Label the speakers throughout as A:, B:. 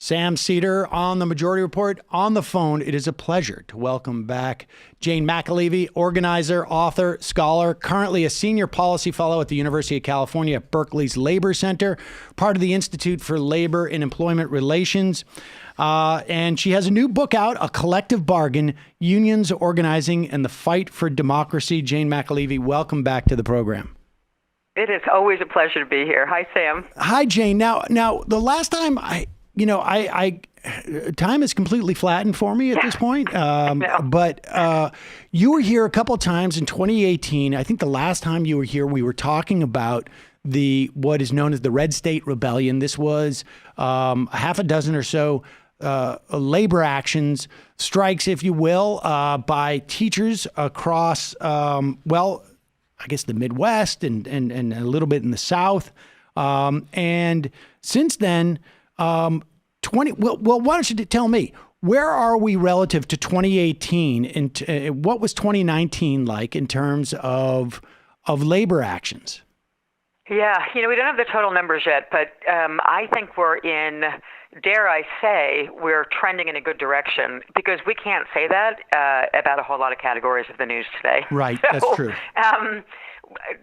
A: Sam Seder on the Majority Report. On the phone, it is a pleasure to welcome back Jane McAlevey, organizer, author, scholar, currently a senior policy fellow at the University of California at Berkeley's Labor Center, part of the Institute for Labor and Employment Relations. And she has a new book out, A Collective Bargain, Unions, Organizing, and the Fight for Democracy. Jane McAlevey, welcome back to the program.
B: It is always a pleasure to be here. Hi, Sam.
A: Hi, Jane. Now, the last time time is completely flattened for me at this point. But you were here a couple of times in 2018. I think the last time you were here, we were talking about what is known as the Red State Rebellion. This was a half a dozen or so labor actions, strikes, if you will, by teachers across, I guess the Midwest and a little bit in the South. And since then, why don't you tell me, where are we relative to 2018 and what was 2019 like in terms of labor actions?
B: Yeah, we don't have the total numbers yet, but I think we're dare I say, we're trending in a good direction, because we can't say that about a whole lot of categories of the news today.
A: Right, that's true.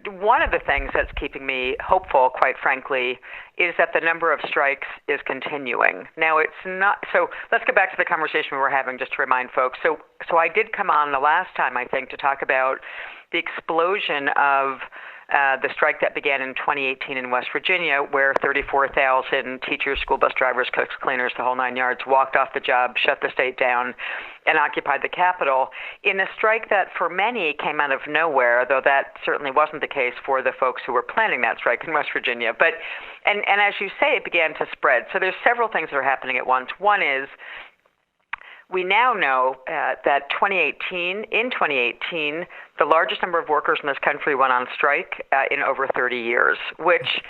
B: One of the things that's keeping me hopeful, quite frankly, is that the number of strikes is continuing. Now, it's not, so let's get back to the conversation we were having just to remind folks. So I did come on the last time, I think, to talk about the explosion of the strike that began in 2018 in West Virginia, where 34,000 teachers, school bus drivers, cooks, cleaners, the whole nine yards, walked off the job, shut the state down, and occupied the Capitol in a strike that for many came out of nowhere, though that certainly wasn't the case for the folks who were planning that strike in West Virginia. But and as you say, it began to spread. So there's several things that are happening at once. One is, we now know that in 2018, the largest number of workers in this country went on strike in over 30 years, which,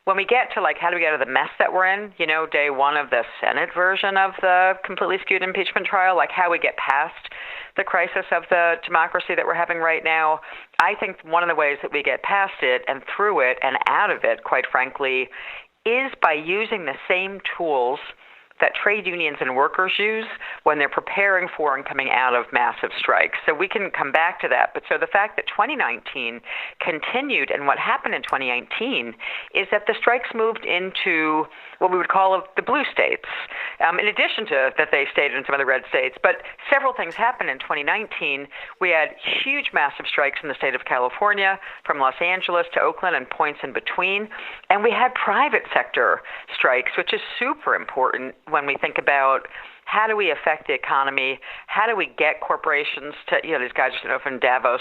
B: when we get to how do we get out of the mess that we're in, day one of the Senate version of the completely skewed impeachment trial, how we get past the crisis of the democracy that we're having right now, I think one of the ways that we get past it and through it and out of it, quite frankly, is by using the same tools that trade unions and workers use when they're preparing for and coming out of massive strikes. So we can come back to that. But so the fact that 2019 continued, and what happened in 2019 is that the strikes moved into what we would call the blue states, in addition to that they stayed in some of the red states. But several things happened in 2019. We had huge, massive strikes in the state of California, from Los Angeles to Oakland and points in between. And we had private sector strikes, which is super important when we think about how do we affect the economy, how do we get corporations to, these guys are from Davos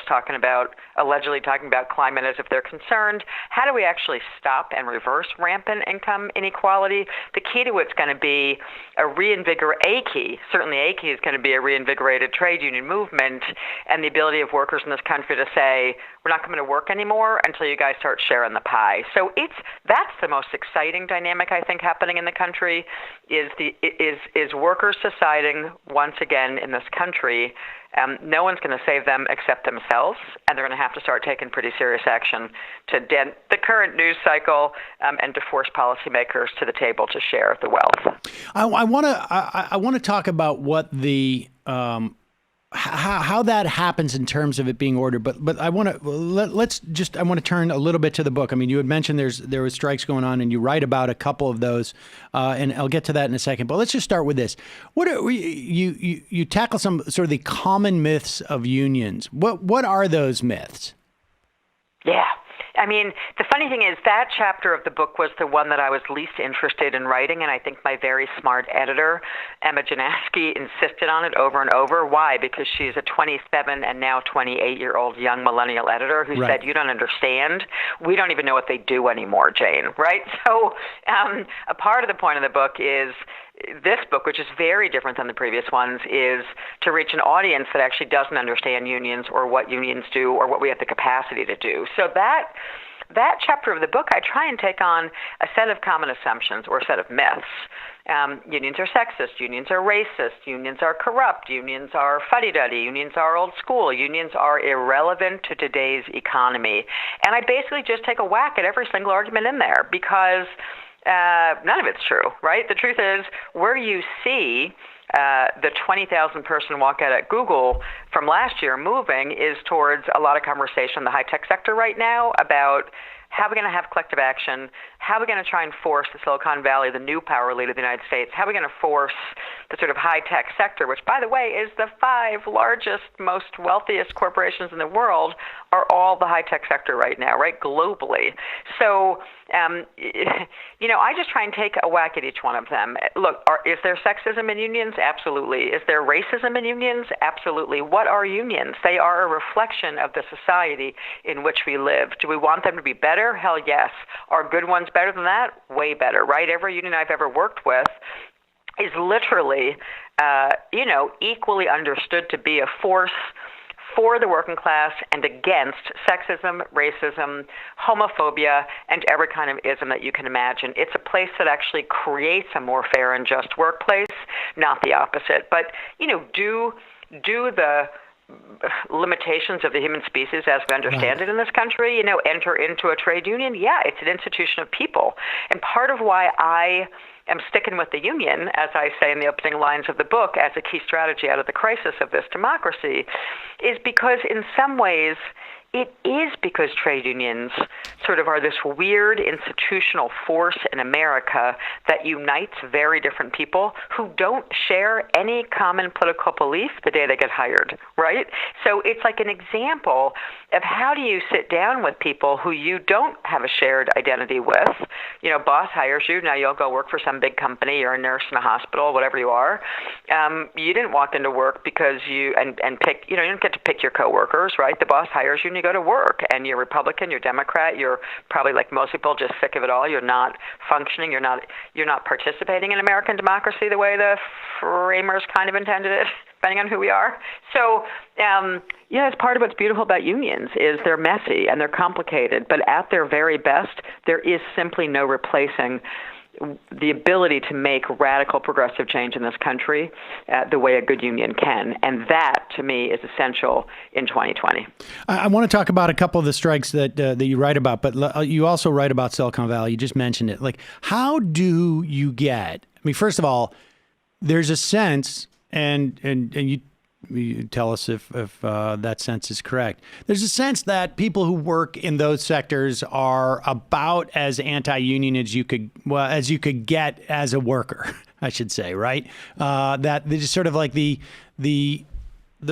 B: allegedly talking about climate as if they're concerned. How do we actually stop and reverse rampant income inequality? The key to it's going to be a key is going to be a reinvigorated trade union movement and the ability of workers in this country to say, we're not coming to work anymore until you guys start sharing the pie. So that's the most exciting dynamic, I think, happening in the country is workers deciding once again in this country, no one's going to save them except themselves, and they're going to have to start taking pretty serious action to dent the current news cycle and to force policymakers to the table to share the wealth.
A: I want to talk about what the how that happens in terms of it being ordered, but I want to turn a little bit to the book. I mean, you had mentioned there was strikes going on, and you write about a couple of those, and I'll get to that in a second. But let's just start with this. You tackle some sort of the common myths of unions. What are those myths?
B: Yeah. I mean, the funny thing is that chapter of the book was the one that I was least interested in writing, and I think my very smart editor, Emma Janaski, insisted on it over and over. Why? Because she's a 27 and now 28-year-old young millennial editor who said, you don't understand. We don't even know what they do anymore, Jane, right? So a part of the point of the book is this book, which is very different than the previous ones, is to reach an audience that actually doesn't understand unions or what unions do or what we have the capacity to do. So that chapter of the book, I try and take on a set of common assumptions or a set of myths. Unions are sexist, unions are racist, unions are corrupt, unions are fuddy-duddy, unions are old school, unions are irrelevant to today's economy. And I basically just take a whack at every single argument in there because None of it's true, right? The truth is, where you see the 20,000 person walkout at Google from last year moving is towards a lot of conversation in the high-tech sector right now about how are we going to have collective action? How are we going to try and force the Silicon Valley, the new power leader of the United States? How are we going to force the sort of high-tech sector, which, by the way, is the 5 largest, most wealthiest corporations in the world, are all the high-tech sector right now, right, globally. So, I just try and take a whack at each one of them. Look, is there sexism in unions? Absolutely. Is there racism in unions? Absolutely. What are unions? They are a reflection of the society in which we live. Do we want them to be better? Hell yes. Are good ones better than that? Way better, right? Every union I've ever worked with is literally, equally understood to be a force for the working class and against sexism, racism, homophobia, and every kind of ism that you can imagine. It's a place that actually creates a more fair and just workplace, not the opposite. But, do the limitations of the human species as we understand it in this country, enter into a trade union? Yeah, it's an institution of people. And part of why I am sticking with the union, as I say in the opening lines of the book, as a key strategy out of the crisis of this democracy, is because in some ways it is because trade unions sort of are this weird institutional force in America that unites very different people who don't share any common political belief the day they get hired, right? So it's like an example of how do you sit down with people who you don't have a shared identity with. Boss hires you, now you'll go work for some big company, you're a nurse in a hospital, whatever you are. You didn't walk into work because you pick, you don't get to pick your coworkers, right? The boss hires you and you go to work, and you're Republican, you're Democrat, you're probably like most people just sick of it all. You're not functioning, you're not participating in American democracy the way the framers kind of intended it, depending on who we are. So, it's part of what's beautiful about unions is they're messy and they're complicated, but at their very best, there is simply no replacing the ability to make radical progressive change in this country the way a good union can. And that, to me, is essential in 2020.
A: I want to talk about a couple of the strikes that you write about, but you also write about Silicon Valley. You just mentioned it. Like, how do you get, first of all, there's a sense, and you tell us if that sense is correct. There's a sense that people who work in those sectors are about as anti-union as you could get as a worker, I should say, right? That they just sort of like the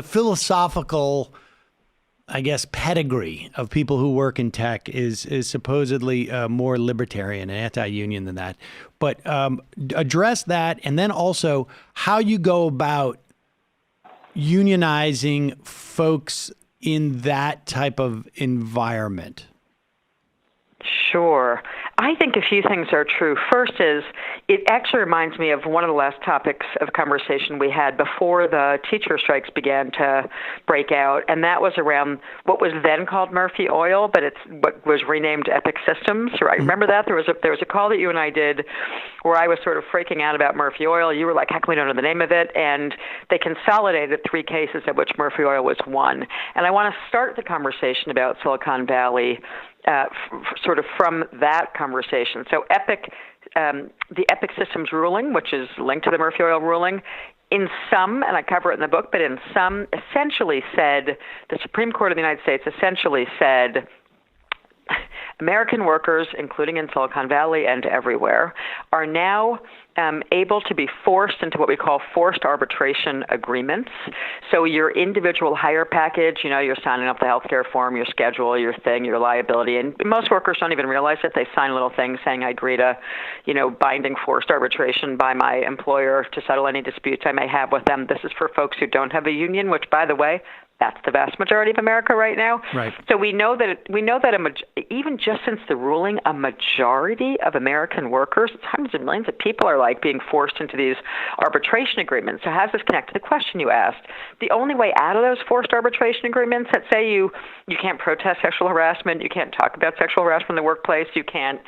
A: philosophical, I guess, pedigree of people who work in tech is supposedly more libertarian and anti-union than that. But address that, and then also how you go about unionizing folks in that type of environment.
B: Sure. I think a few things are true. First is, it actually reminds me of one of the last topics of conversation we had before the teacher strikes began to break out, and that was around what was then called Murphy Oil, but it's what was renamed Epic Systems, right? Remember that? There was a call that you and I did where I was sort of freaking out about Murphy Oil. You were like, heck, we don't know the name of it, and they consolidated 3 cases of which Murphy Oil was one. And I want to start the conversation about Silicon Valley sort of from that conversation. So the Epic Systems ruling, which is linked to the Murphy Oil ruling, in some, and I cover it in the book, but in some essentially said, the Supreme Court of the United States essentially said, American workers, including in Silicon Valley and everywhere, are now able to be forced into what we call forced arbitration agreements. So your individual hire package, you're signing up the healthcare form, your schedule, your thing, your liability, and most workers don't even realize it. They sign a little thing saying, I agree to, binding forced arbitration by my employer to settle any disputes I may have with them. This is for folks who don't have a union, which, by the way, that's the vast majority of America right now.
A: Right.
B: So we know that even just since the ruling, a majority of American workers, hundreds of millions of people, are like being forced into these arbitration agreements. So how does this connect to the question you asked? The only way out of those forced arbitration agreements, that say you can't protest sexual harassment, you can't talk about sexual harassment in the workplace, you can't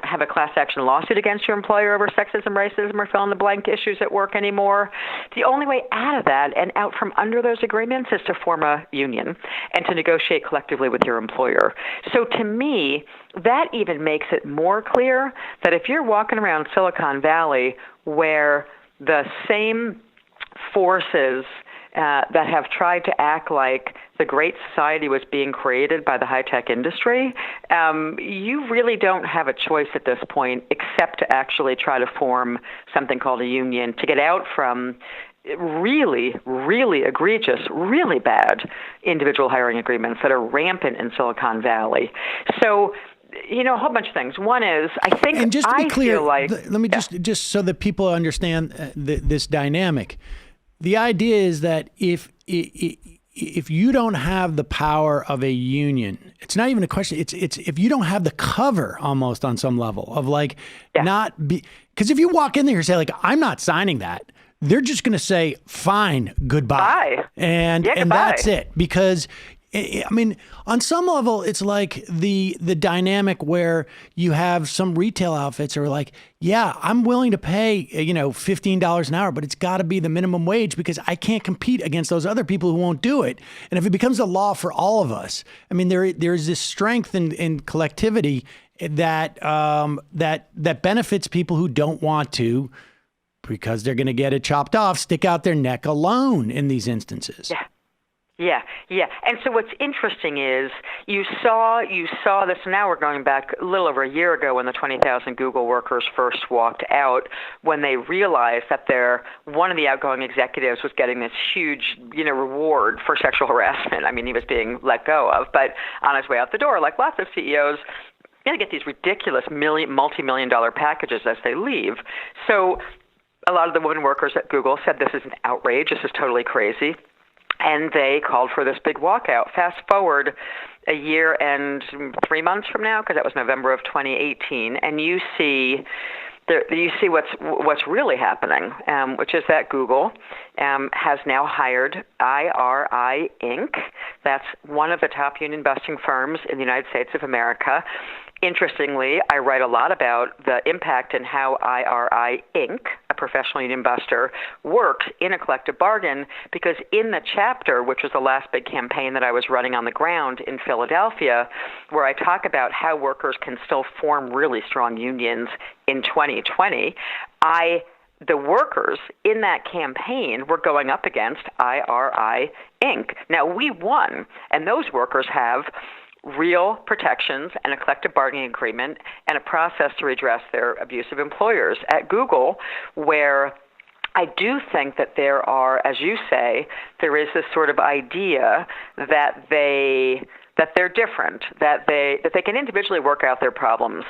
B: have a class action lawsuit against your employer over sexism, racism, or fill in the blank issues at work anymore. The only way out of that and out from under those agreements is to form a union and to negotiate collectively with your employer. So to me, that even makes it more clear that if you're walking around Silicon Valley where the same forces that have tried to act like the great society was being created by the high-tech industry, you really don't have a choice at this point except to actually try to form something called a union to get out from really, really egregious, really bad individual hiring agreements that are rampant in Silicon Valley. So, a whole bunch of things. One is, I think,
A: and just to be clear,
B: feel like,
A: let me just so that people understand this dynamic. The idea is that if you don't have the power of a union, it's not even a question. It's if you don't have the cover almost on some level of not be, because if you walk in there and say I'm not signing that, they're just going to say, fine, goodbye.
B: Bye.
A: And
B: goodbye.
A: that's it. Because on some level, it's like the dynamic where you have some retail outfits are like, yeah, I'm willing to pay, $15 an hour, but it's got to be the minimum wage because I can't compete against those other people who won't do it. And if it becomes a law for all of us, there's this strength in collectivity that benefits people who don't want to, because they're going to get it chopped off, stick out their neck alone in these instances.
B: Yeah. And so what's interesting is you saw this. Now we're going back a little over a year ago when the 20,000 Google workers first walked out, when they realized that one of the outgoing executives was getting this huge, reward for sexual harassment. He was being let go of, but on his way out the door, like lots of CEOs, going to get these ridiculous multi-million-dollar packages as they leave. So a lot of the women workers at Google said this is an outrage. This is totally crazy. And they called for this big walkout. Fast forward a year and 3 months from now, because that was November of 2018, and you see what's really happening, which is that Google has now hired IRI Inc. That's one of the top union-busting firms in the United States of America. Interestingly, I write a lot about the impact and how IRI Inc., a professional union buster, works in a collective bargain, because in the chapter, which was the last big campaign that I was running on the ground in Philadelphia, where I talk about how workers can still form really strong unions in 2020, the workers in that campaign were going up against IRI Inc. Now, we won, and those workers have real protections and a collective bargaining agreement and a process to redress their abusive employers. At Google, where I do think that there are, as you say, there is this sort of idea that they're different, that they can individually work out their problems,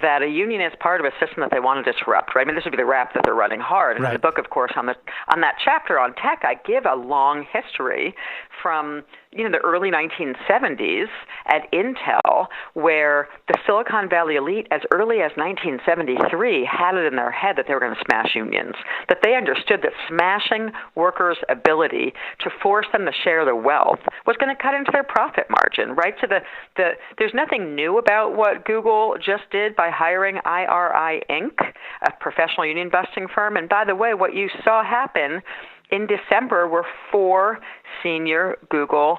B: that a union is part of a system that they want to disrupt, right? This would be the rap that they're running hard. And in the book, of course, on that chapter on tech, I give a long history from the early 1970s at Intel, where the Silicon Valley elite, as early as 1973, had it in their head that they were going to smash unions, that they understood that smashing workers' ability to force them to share their wealth was going to cut into their profit margin, right? So there's nothing new about what Google just did by hiring IRI Inc., a professional union-busting firm. And by the way, what you saw happen in December were 4 senior Google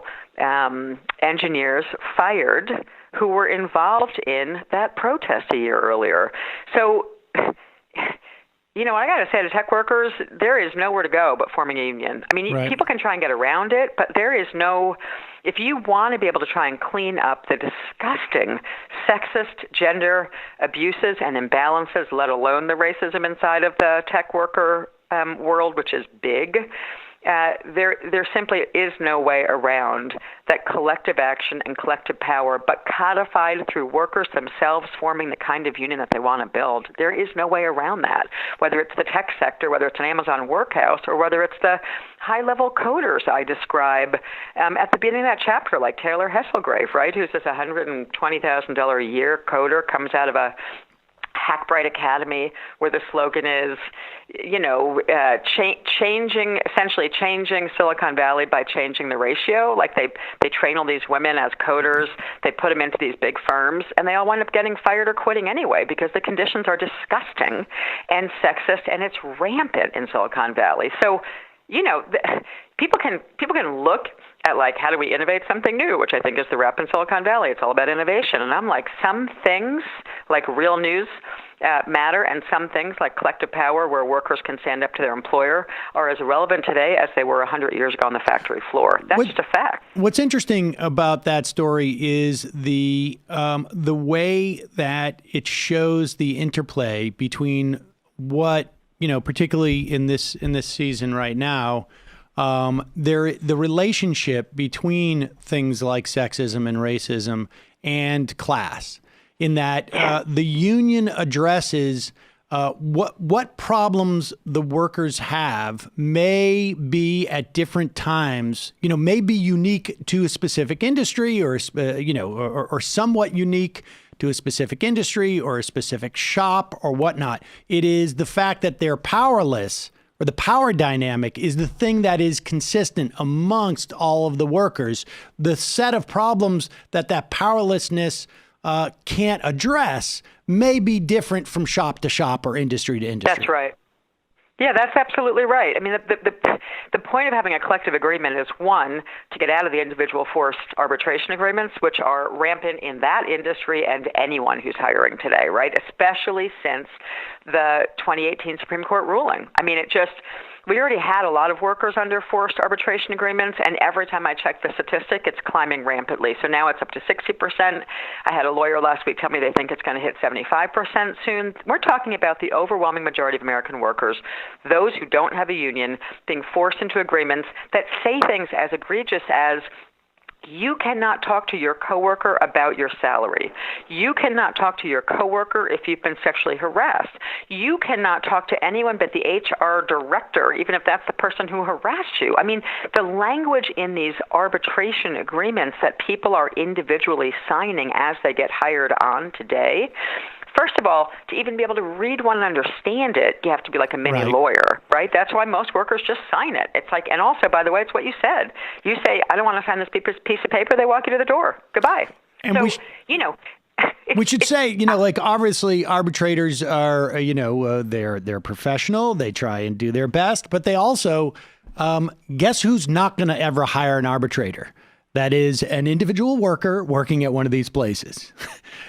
B: engineers fired who were involved in that protest a year earlier. So, I got to say to tech workers, there is nowhere to go but forming a union. People can try and get around it, but there is no, if you want to be able to try and clean up the disgusting sexist gender abuses and imbalances, let alone the racism inside of the tech worker world, which is big, there simply is no way around that collective action and collective power, but codified through workers themselves forming the kind of union that they want to build. There is no way around that, whether it's the tech sector, whether it's an Amazon workhouse, or whether it's the high-level coders I describe at the beginning of that chapter, like Taylor Hesselgrave, right, who's this $120,000 a year coder, comes out of a Hackbright Academy, where the slogan is, essentially changing Silicon Valley by changing the ratio. Like they train all these women as coders, they put them into these big firms, and they all wind up getting fired or quitting anyway because the conditions are disgusting and sexist, and it's rampant in Silicon Valley. So, people can look at like, how do we innovate something new, which I think is the rep in Silicon Valley. It's all about innovation. And I'm like, some things like real news matter, and some things like collective power, where workers can stand up to their employer, are as relevant today as they were 100 years ago on the factory floor. That's just a fact.
A: What's interesting about that story is the way that it shows the interplay between what, particularly in this season right now, the relationship between things like sexism and racism and class, in that the union addresses what problems the workers have may be at different times, may be unique to a specific industry, or somewhat unique to a specific industry or a specific shop or whatnot. It is the fact that they're powerless, or the power dynamic is the thing that is consistent amongst all of the workers. The set of problems that powerlessness can't address may be different from shop to shop or industry to industry.
B: That's right. Yeah, that's absolutely right. I mean, the point of having a collective agreement is, one, to get out of the individual forced arbitration agreements, which are rampant in that industry and anyone who's hiring today, right? Especially since the 2018 Supreme Court ruling. I mean, we already had a lot of workers under forced arbitration agreements, and every time I check the statistic, it's climbing rampantly. So now it's up to 60%. I had a lawyer last week tell me they think it's going to hit 75% soon. We're talking about the overwhelming majority of American workers, those who don't have a union, being forced into agreements that say things as egregious as, you cannot talk to your coworker about your salary. You cannot talk to your coworker if you've been sexually harassed. You cannot talk to anyone but the HR director, even if that's the person who harassed you. I mean, the language in these arbitration agreements that people are individually signing as they get hired on today, first of all, to even be able to read one and understand it, you have to be like a mini lawyer, right? That's why most workers just sign it. It's like, and also, by the way, it's what you said. You say, I don't want to sign this piece of paper. They walk you to the door. Goodbye.
A: And
B: so,
A: we should say, like, obviously arbitrators are, they're professional. They try and do their best, but they also, guess who's not going to ever hire an arbitrator? That is an individual worker working at one of these places.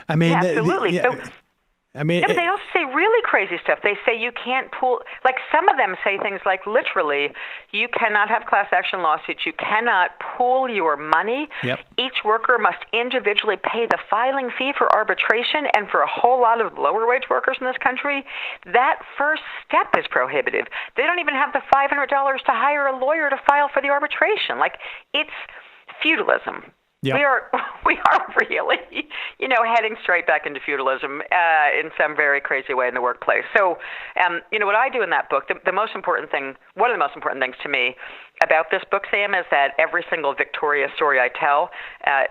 A: I mean,
B: absolutely. But they also say really crazy stuff. They say you can't pool, like some of them say things like, literally, you cannot have class action lawsuits. You cannot pool your money.
A: Yep.
B: Each worker must individually pay the filing fee for arbitration, and for a whole lot of lower wage workers in this country, that first step is prohibitive. They don't even have the $500 to hire a lawyer to file for the arbitration. Like, it's feudalism. Yep. We are really, heading straight back into feudalism in some very crazy way in the workplace. So, what I do in that book, one of the most important things to me about this book, Sam, is that every single victorious story I tell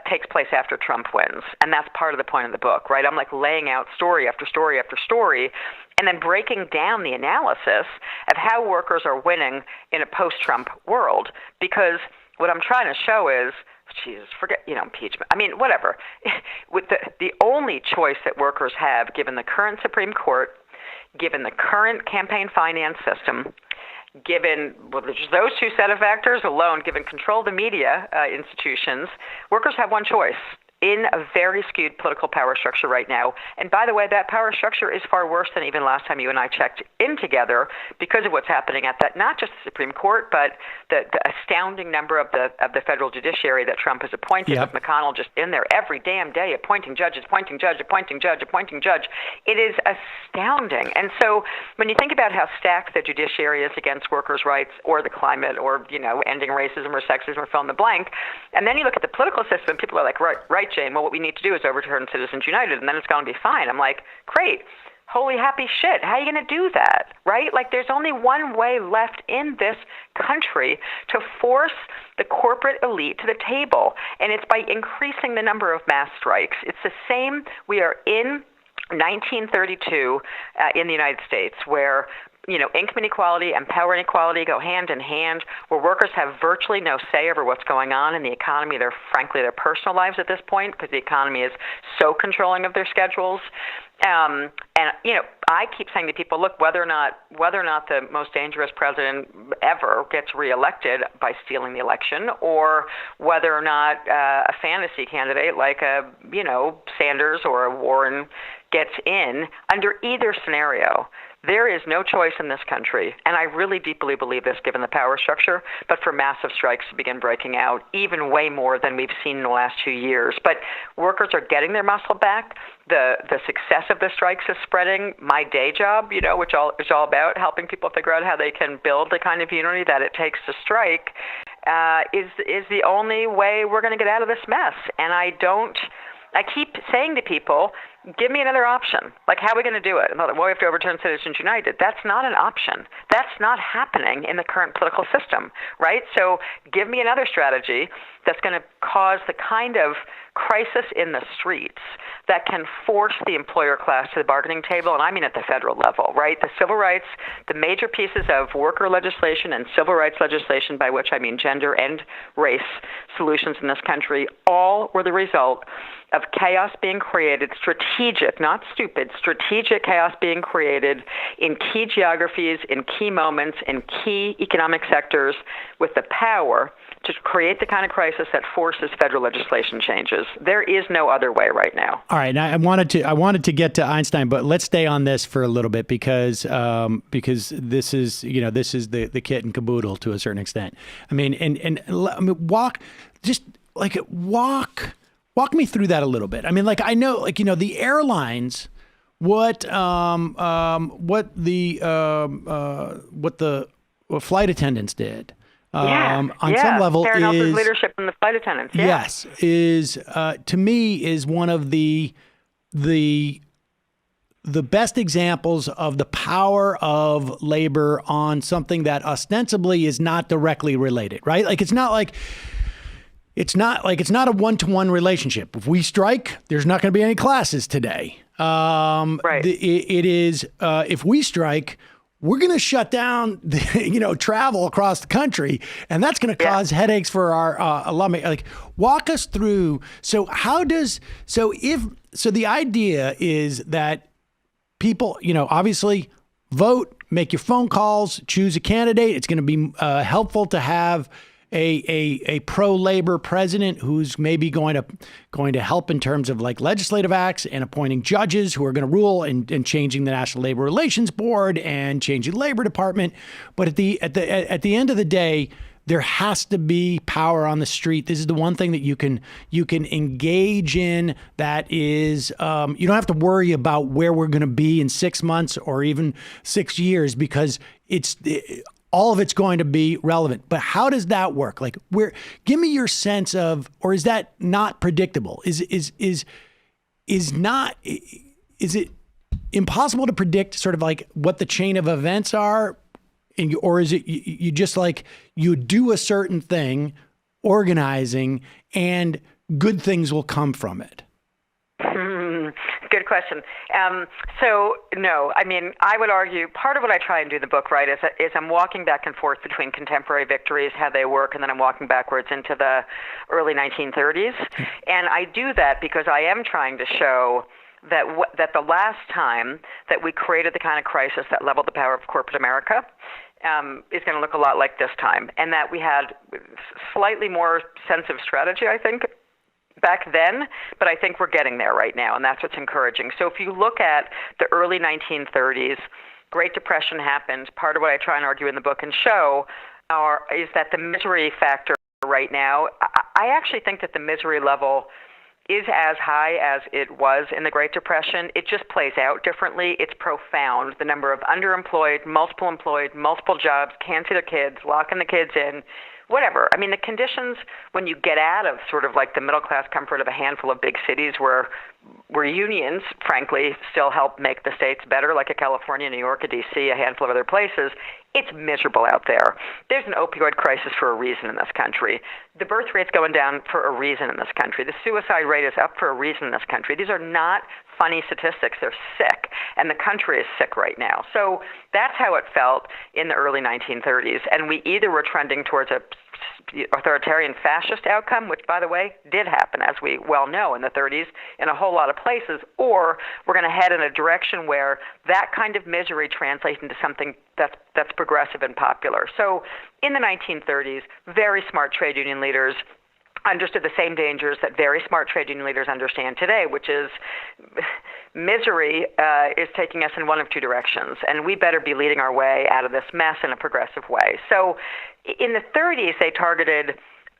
B: takes place after Trump wins. And that's part of the point of the book, right? I'm like laying out story after story after story, and then breaking down the analysis of how workers are winning in a post-Trump world. Because what I'm trying to show is, Jesus, forget, impeachment. I mean, whatever. With the only choice that workers have, given the current Supreme Court, given the current campaign finance system, given just those two set of factors alone, given control of the media institutions, workers have one choice in a very skewed political power structure right now. And by the way, that power structure is far worse than even last time you and I checked in together, because of what's happening at that, not just the Supreme Court, but the astounding number of the federal judiciary that Trump has appointed, with McConnell just in there every damn day, appointing judge, appointing judge. It is astounding. And so when you think about how stacked the judiciary is against workers' rights or the climate or, ending racism or sexism or fill in the blank, and then you look at the political system, people are like, right, Jane, well, what we need to do is overturn Citizens United, and then it's going to be fine. I'm like, great. Holy happy shit. How are you going to do that, right? Like, there's only one way left in this country to force the corporate elite to the table, and it's by increasing the number of mass strikes. It's the same. We are in 1932 in the United States, where income inequality and power inequality go hand in hand, where workers have virtually no say over what's going on in the economy, frankly, their personal lives at this point, because the economy is so controlling of their schedules. And I keep saying to people, look, whether or not the most dangerous president ever gets reelected by stealing the election, or whether or not a fantasy candidate like a Sanders or a Warren gets in, under either scenario, there is no choice in this country, and I really deeply believe this given the power structure, but for massive strikes to begin breaking out, even way more than we've seen in the last 2 years. But workers are getting their muscle back. The success of the strikes is spreading. My day job, which is all about helping people figure out how they can build the kind of unity that it takes to strike, is the only way we're going to get out of this mess. And I keep saying to people, give me another option. Like, how are we going to do it? Well, we have to overturn Citizens United. That's not an option. That's not happening in the current political system, right? So give me another strategy that's going to cause the kind of crisis in the streets that can force the employer class to the bargaining table, and I mean at the federal level, right? The civil rights, the major pieces of worker legislation and civil rights legislation, by which I mean gender and race solutions in this country, all were the result of chaos being created, strategic, not stupid, strategic chaos being created in key geographies, in key moments, in key economic sectors, with the power to create the kind of crisis that forces federal legislation changes. There is no other way right now.
A: All right, now I wanted to get to Einstein, but let's stay on this for a little bit because this is the kit and caboodle to a certain extent. I mean, walk me through that a little bit. I mean, I know, the airlines, what the flight attendants did. On some level,
B: Karen Else's leadership in the flight attendants. Yeah.
A: Yes, is to me is one of the best examples of the power of labor on something that ostensibly is not directly related, right? It's not a one-to-one relationship. If we strike, there's not going to be any classes today.
B: Right.
A: It is if we strike, we're going to shut down, travel across the country, and that's going to cause headaches for our alumni. Walk us through. So the idea is that people, obviously vote, make your phone calls, choose a candidate. It's going to be helpful to have a pro-labor president who's maybe going to help in terms of legislative acts and appointing judges who are going to rule and changing the National Labor Relations Board and changing the Labor Department. But at the end of the day, there has to be power on the street. This is the one thing that you can engage in. That is, you don't have to worry about where we're going to be in 6 months or even 6 years because all of it's going to be relevant. But how does that work? Give me your sense of, or is that not predictable? Is it impossible to predict sort of what the chain of events are? Or is it you just you do a certain thing, organizing, and good things will come from it?
B: Good question. So no, I mean, I would argue part of what I try and do in the book, right, is I'm walking back and forth between contemporary victories, how they work, and then I'm walking backwards into the early 1930s. And I do that because I am trying to show that the last time that we created the kind of crisis that leveled the power of corporate America is going to look a lot like this time, and that we had slightly more sense of strategy, I think, back then, but I think we're getting there right now, and that's what's encouraging. So if you look at the early 1930s, Great Depression happened. Part of what I try and argue in the book and show is that the misery factor right now, I actually think that the misery level is as high as it was in the Great Depression. It just plays out differently. It's profound. The number of underemployed, multiple jobs, can't see their kids, locking the kids in, whatever. I mean, the conditions when you get out of sort of the middle-class comfort of a handful of big cities where unions, frankly, still help make the states better, like a California, New York, a D.C., a handful of other places, it's miserable out there. There's an opioid crisis for a reason in this country. The birth rate's going down for a reason in this country. The suicide rate is up for a reason in this country. These are not funny statistics. They're sick, and the country is sick right now. So that's how it felt in the early 1930s, and we either were trending towards a authoritarian fascist outcome, which, by the way, did happen, as we well know, in the 30s in a whole lot of places, or we're going to head in a direction where that kind of misery translates into something that's progressive and popular. So in the 1930s, very smart trade union leaders understood the same dangers that very smart trade union leaders understand today, which is misery is taking us in one of two directions, and we better be leading our way out of this mess in a progressive way. So in the 30s, they targeted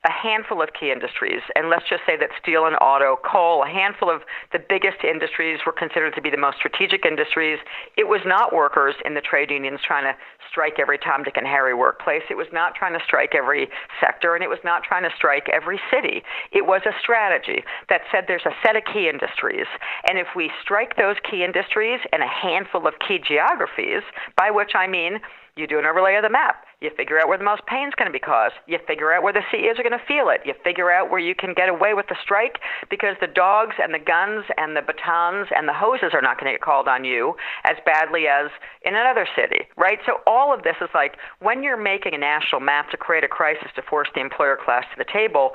B: a handful of key industries, and let's just say that steel and auto, coal, a handful of the biggest industries were considered to be the most strategic industries. It was not workers in the trade unions trying to strike every Tom, Dick, and Harry workplace. It was not trying to strike every sector, and it was not trying to strike every city. It was a strategy that said there's a set of key industries, and if we strike those key industries and a handful of key geographies, by which I mean you do an overlay of the map. You figure out where the most pain is going to be caused. You figure out where the CEOs are going to feel it. You figure out where you can get away with the strike because the dogs and the guns and the batons and the hoses are not going to get called on you as badly as in another city, right? So all of this is like when you're making a national map to create a crisis to force the employer class to the table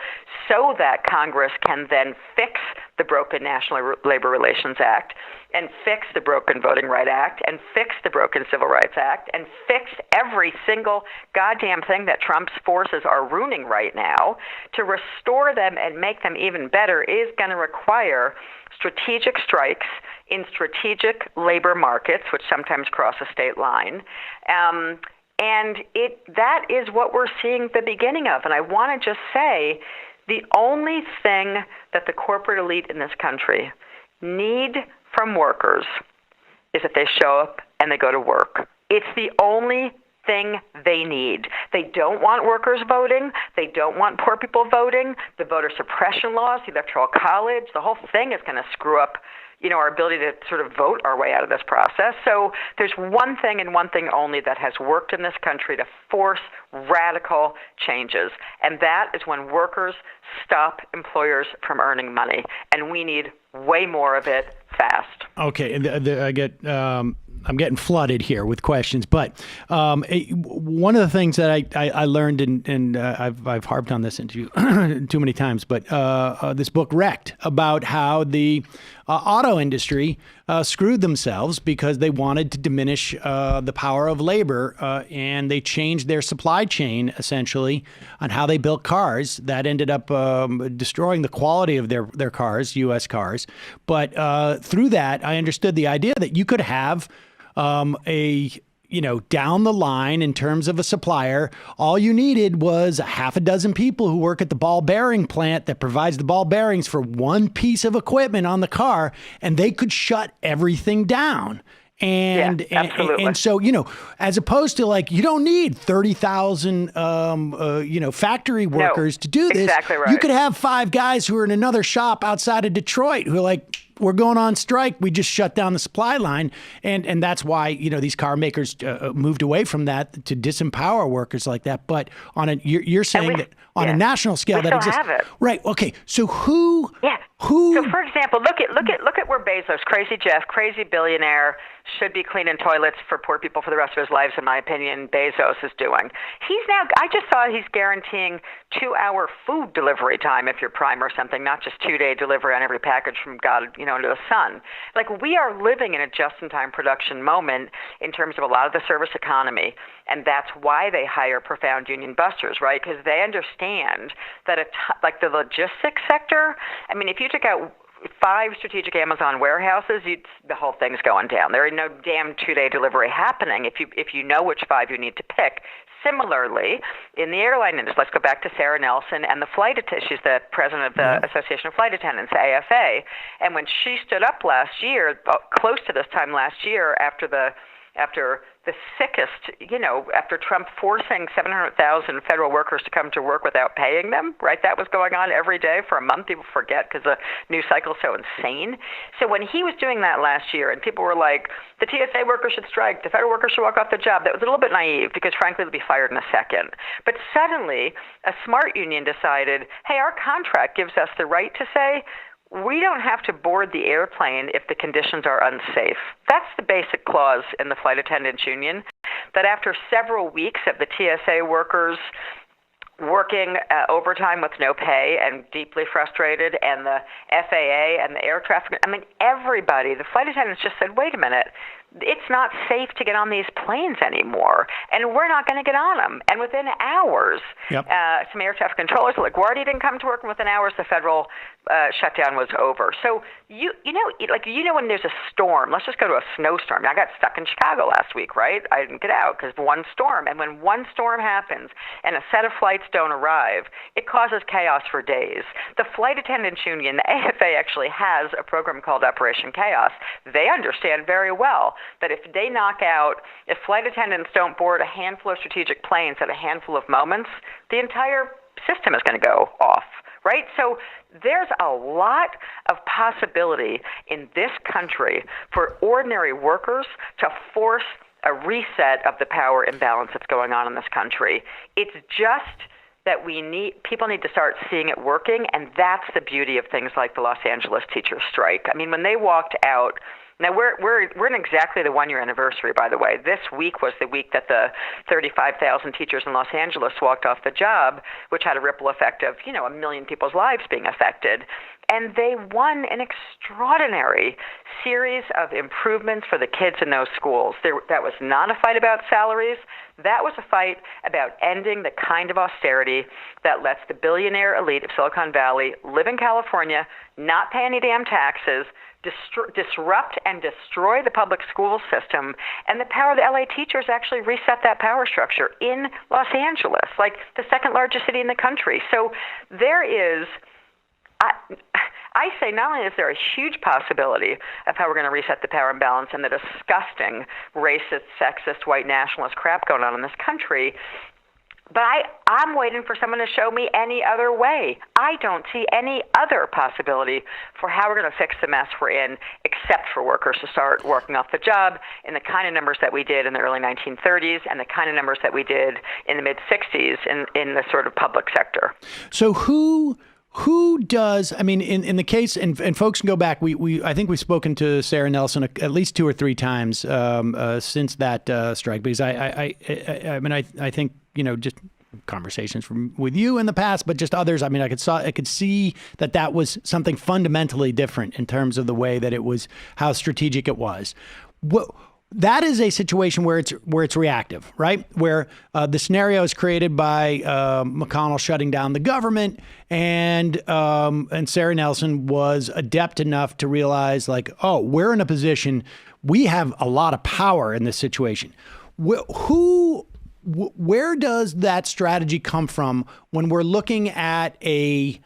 B: so that Congress can then fix the broken National Labor Relations Act and fix the broken Voting Rights Act and fix the broken Civil Rights Act and fix every single goddamn thing that Trump's forces are ruining right now, to restore them and make them even better is going to require strategic strikes in strategic labor markets, which sometimes cross a state line. And that is what we're seeing the beginning of. And I want to just say the only thing that the corporate elite in this country need from workers is that they show up and they go to work. It's the only thing they need. They don't want workers voting. They don't want poor people voting. The voter suppression laws, the electoral college, the whole thing is going to screw up, our ability to sort of vote our way out of this process. So there's one thing and one thing only that has worked in this country to force radical changes, and that is when workers stop employers from earning money, and we need way more of it fast.
A: Okay, I'm getting flooded here with questions, but one of the things that I learned, and I've harped on this interview too many times, but this book Wrecked, about how the auto industry screwed themselves because they wanted to diminish the power of labor, and they changed their supply chain essentially on how they built cars. That ended up destroying the quality of their cars, U.S. cars. But through that, I understood the idea that you could have down the line in terms of a supplier, all you needed was a half a dozen people who work at the ball bearing plant that provides the ball bearings for one piece of equipment on the car, and they could shut everything down. And so, as opposed to you don't need 30,000, factory workers to do this.
B: Exactly right.
A: You could have 5 guys who are in another shop outside of Detroit who are like, we're going on strike. We just shut down the supply line. And that's why, these car makers moved away from that to disempower workers like that. But you're saying that on a national scale that exists.
B: Have it.
A: Right. Okay. So who?
B: So, for example, look at where Bezos, crazy Jeff, crazy billionaire, should be cleaning toilets for poor people for the rest of his life, in my opinion, Bezos is doing. I just saw he's guaranteeing 2-hour food delivery time if you're Prime or something, not just 2-day delivery on every package from God, into the sun. We are living in a just-in-time production moment in terms of a lot of the service economy, and that's why they hire profound union busters, right? Because they understand that the logistics sector, if you took out 5 strategic Amazon warehouses, the whole thing's going down. There ain't no damn 2-day delivery happening if you know which 5 you need to pick. Similarly, in the airline industry, let's go back to Sarah Nelson and the flight attendant. She's the president of the Association of Flight Attendants, AFA. And when she stood up last year, close to this time last year, after the sickest, after Trump forcing 700,000 federal workers to come to work without paying them, right? That was going on every day for a month. People forget because the news cycle is so insane. So when he was doing that last year and people were like, the TSA workers should strike, the federal workers should walk off the job, that was a little bit naive because frankly they'll be fired in a second. But suddenly a smart union decided, hey, our contract gives us the right to say, we don't have to board the airplane if the conditions are unsafe. That's the basic clause in the flight attendants union, that after several weeks of the TSA workers working overtime with no pay and deeply frustrated, and the FAA and the air traffic. I mean, everybody, the flight attendants just said, wait a minute, it's not safe to get on these planes anymore, and we're not going to get on them. And within hours, some air traffic controllers, LaGuardia didn't come to work, and within hours, the federal shutdown was over. So you know when there's a storm, let's just go to a snowstorm. I got stuck in Chicago last week, right? I didn't get out because of one storm. And when one storm happens and a set of flights don't arrive, it causes chaos for days. The flight attendants union, the AFA, actually has a program called Operation Chaos. They understand very well that if flight attendants don't board a handful of strategic planes at a handful of moments, the entire system is going to go off, right? So there's a lot of possibility in this country for ordinary workers to force a reset of the power imbalance that's going on in this country. It's just that people need to start seeing it working, and that's the beauty of things like the Los Angeles teachers' strike. I mean, when they walked out, now we're in exactly the 1-year anniversary, by the way. This week was the week that the 35,000 teachers in Los Angeles walked off the job, which had a ripple effect of, 1 million people's lives being affected. And they won an extraordinary series of improvements for the kids in those schools. That was not a fight about salaries. That was a fight about ending the kind of austerity that lets the billionaire elite of Silicon Valley live in California, not pay any damn taxes, disrupt and destroy the public school system, and the power of the LA teachers actually reset that power structure in Los Angeles, like the second largest city in the country. So there is, I say, not only is there a huge possibility of how we're going to reset the power imbalance and the disgusting racist, sexist, white nationalist crap going on in this country, but I'm waiting for someone to show me any other way. I don't see any other possibility for how we're going to fix the mess we're in, except for workers to start working off the job in the kind of numbers that we did in the early 1930s and the kind of numbers that we did in the mid-60s in the sort of public sector.
A: So who does, I mean, in the case, and folks can go back, I think we've spoken to Sarah Nelson at least 2 or 3 times since that strike, because I mean, I think, just conversations with you in the past, but just others. I mean, I could see that was something fundamentally different in terms of the way that it was, how strategic it was. That is a situation where it's reactive, right? Where the scenario is created by McConnell shutting down the government, and Sarah Nelson was adept enough to realize, like, oh, we're in a position, we have a lot of power in this situation. Where does that strategy come from when we're looking at a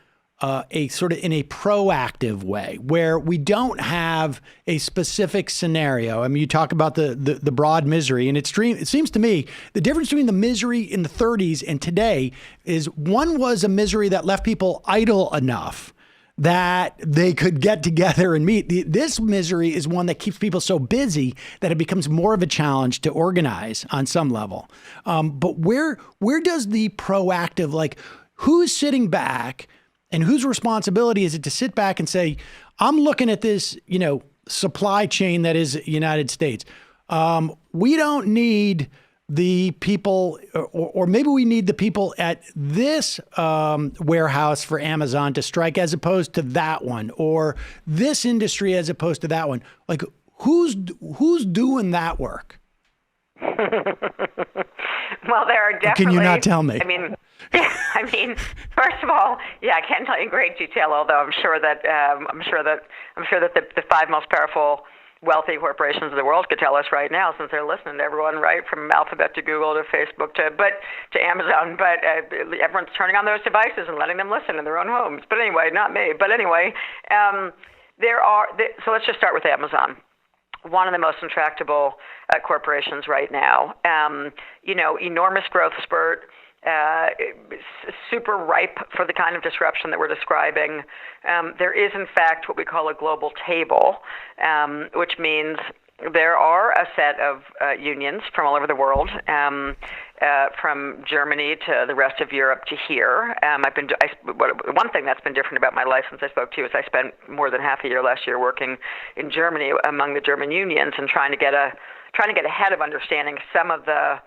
A: sort of in a proactive way, where we don't have a specific scenario? I mean, you talk about the broad misery, and it seems to me the difference between the misery in the 30s and today is one was a misery that left people idle enough that they could get together and meet. This misery is one that keeps people so busy that it becomes more of a challenge to organize on some level. But where does the proactive, like, who's sitting back and whose responsibility is it to sit back and say, I'm looking at this, supply chain that is the United States. We don't need the people, or maybe we need the people at this warehouse for Amazon to strike as opposed to that one, or this industry as opposed to that one. Like, who's doing that work?
B: Well, there are definitely.
A: Can you not tell me?
B: I mean, first of all, I can't tell you in great detail. Although I'm sure that the 5 most powerful, wealthy corporations of the world could tell us right now, since they're listening to everyone, right, from Alphabet to Google to Facebook to Amazon. But everyone's turning on those devices and letting them listen in their own homes. But anyway, not me. But anyway, so let's just start with Amazon. One of the most intractable corporations right now. Enormous growth spurt. Super ripe for the kind of disruption that we're describing. There is, in fact, what we call a global table, which means there are a set of unions from all over the world, from Germany to the rest of Europe to here. One thing that's been different about my life since I spoke to you is I spent more than half a year last year working in Germany among the German unions and trying to get ahead of understanding some of the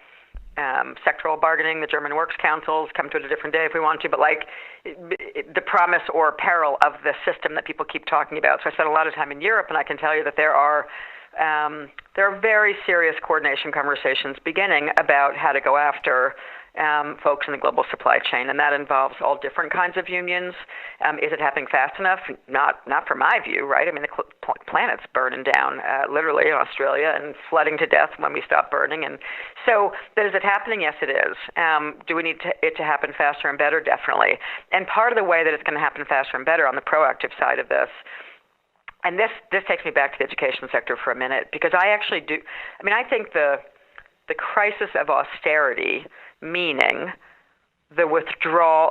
B: sectoral bargaining. The German works councils, come to it a different day if we want to, but like the promise or peril of the system that people keep talking about. So I spent a lot of time in Europe, and I can tell you that there are very serious coordination conversations beginning about how to go after folks in the global supply chain, and that involves all different kinds of unions. Is it happening fast enough? Not from my view, right? I mean, the planet's burning down, literally in Australia, and flooding to death when we stop burning. And so, is it happening? Yes, it is. Do we need it to happen faster and better? Definitely. And part of the way that it's going to happen faster and better on the proactive side of this, and this takes me back to the education sector for a minute, because I actually do. I mean, I think the crisis of austerity, meaning the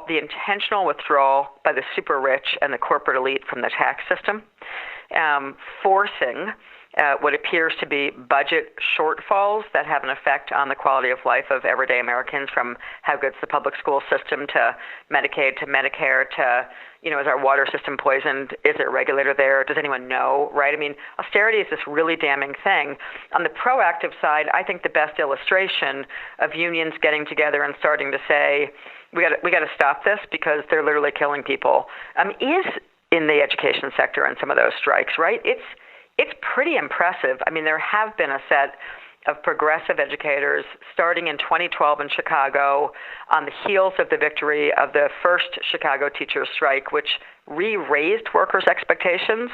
B: intentional withdrawal by the super rich and the corporate elite from the tax system, forcing what appears to be budget shortfalls that have an effect on the quality of life of everyday Americans, from how good's the public school system to Medicaid to Medicare to, is our water system poisoned? Is there a regulator there? Does anyone know, right? I mean, austerity is this really damning thing. On the proactive side, I think the best illustration of unions getting together and starting to say, we got to stop this because they're literally killing people, is in the education sector and some of those strikes, right? It's pretty impressive. I mean, there have been a set of progressive educators starting in 2012 in Chicago on the heels of the victory of the first Chicago teachers' strike, which re-raised workers' expectations,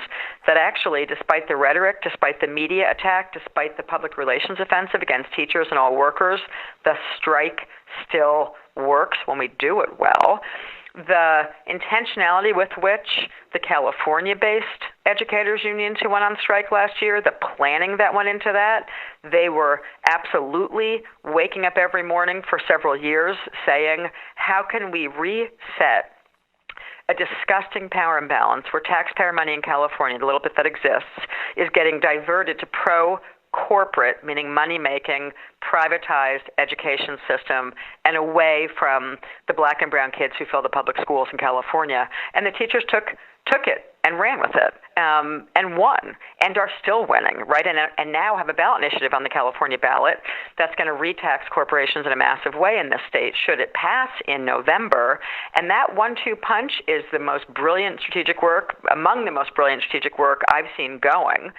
B: that actually, despite the rhetoric, despite the media attack, despite the public relations offensive against teachers and all workers, the strike still works when we do it well. The intentionality with which the California-based educators unions who went on strike last year, the planning that went into that, they were absolutely waking up every morning for several years saying, how can we reset a disgusting power imbalance where taxpayer money in California, the little bit that exists, is getting diverted to pro-corporate, meaning money-making, privatized education system, and away from the black and brown kids who fill the public schools in California. And the teachers took it and ran with it, and won, and are still winning, right? And now have a ballot initiative on the California ballot that's going to retax corporations in a massive way in this state, should it pass in November. And that 1-2 punch is the most brilliant strategic work, among the most brilliant strategic work I've seen going,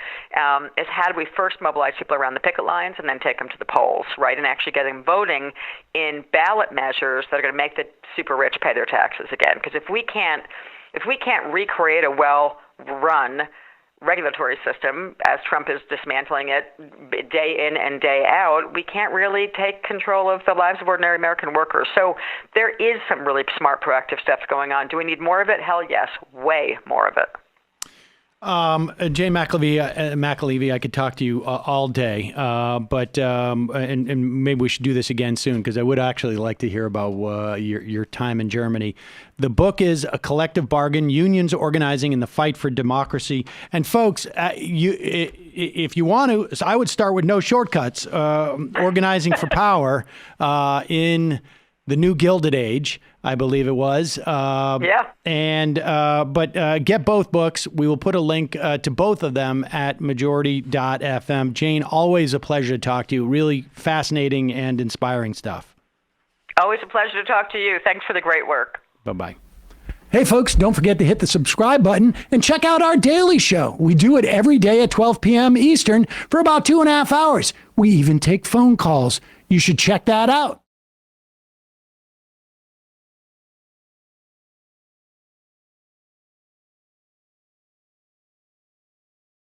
B: is how do we first mobilize people around the picket lines and then take them to the polls, right? And actually get them voting in ballot measures that are going to make the super rich pay their taxes again. Because if we can't recreate a well-run regulatory system, as Trump is dismantling it day in and day out, we can't really take control of the lives of ordinary American workers. So there is some really smart, proactive stuff going on. Do we need more of it? Hell yes, way more of it.
A: Jay McAlevey, I could talk to you all day, but maybe we should do this again soon, because I would actually like to hear about your time in Germany. The book is A Collective Bargain: Unions Organizing in the Fight for Democracy. And folks, if you want to, so I would start with no shortcuts, organizing for power in the new Gilded Age, I believe it was.
B: Yeah.
A: But get both books. We will put a link to both of them at majority.fm. Jane, always a pleasure to talk to you. Really fascinating and inspiring stuff.
B: Always a pleasure to talk to you. Thanks for the great work.
A: Bye-bye. Hey, folks, don't forget to hit the subscribe button and check out our daily show. We do it every day at 12 p.m. Eastern for about 2.5 hours. We even take phone calls. You should check that out.